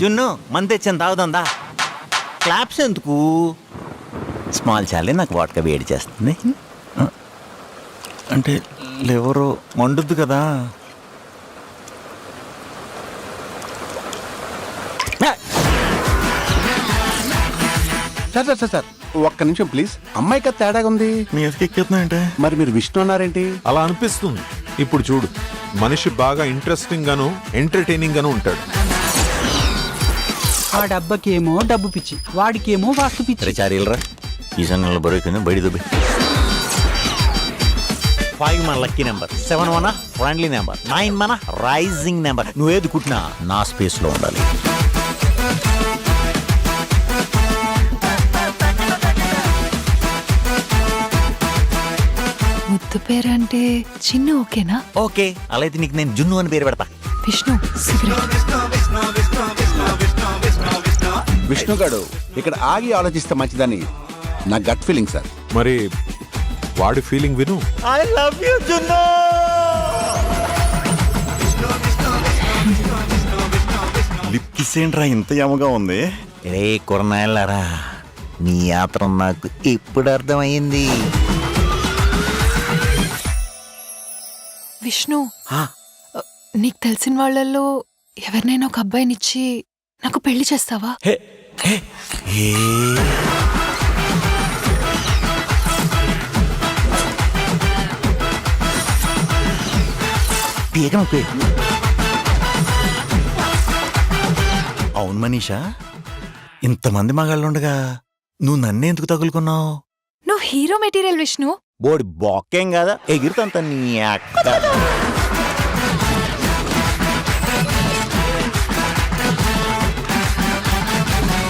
జున్ను మంది తెచ్చాను తాగుతుందా? క్లాప్స్ ఎందుకు? స్మాల్ చాలే, నాకు వాటక వేడి చేస్తుంది. అంటే ఎవరో మండుద్దు కదా. సార్ ఒక్క నిమిషం ప్లీజ్. అమ్మాయికి తేడాగా ఉంది. మీ ఎక్కిస్తున్నాయంటే మరి మీరు విష్ణు అన్నారేంటి? అలా అనిపిస్తుంది. ఇప్పుడు చూడు, మనిషి బాగా ఇంట్రెస్టింగ్ గాను ఎంటర్టైనింగ్ గాను ఉంటాడు. ఆ డబ్బకేమో డబ్బు పిచ్చి, వాడికేమో వాస్తు పిచ్చి. చారీలరా ఈశాన్యంలో బరువు బయట దుబ్బి. 5 మన లక్కీ నెంబర్, 7 మన ఫ్రెండ్లీ నెంబర్, 9 మన రైజింగ్ నెంబర్. నువ్వేది కుట్టినా నా స్పేస్ లో ఉండాలి. ముద్దు పేరంటే చిన్ను ఓకేనా? ఓకే, అలా అయితే నీకు నేను జున్ను అని పేరు పెడతా. విష్ణు సిగరెట్. విష్ణు గారు ఇక్కడ ఆగి ఆలోచిస్తే మంచిదని నా గట్ ఫీలింగ్ సార్. మరి వాడి ఫీలింగ్ విను. ఐ లవ్ యూ జున్ను. లిప్ కిస్ ఏంట్రా ఇంత యమగా ఉంది? రే కొరనాయలారా, నీ యాత్ర నాకు ఇప్పుడు అర్థమైంది. విష్ణు, నీకు తెలిసిన వాళ్ళల్లో ఎవరినైనా ఒక అబ్బాయినిచ్చి నాకు పెళ్లి చేస్తావా? అవును మనీషా, ఇంతమంది మగాళ్ళుండగా నువ్వు నన్నే ఎందుకు తగులుకున్నావు? నువ్వు హీరో మెటీరియల్ విష్ణు. బోడి బొక్కేం కదా, ఎగిరితంత నీ అక్క.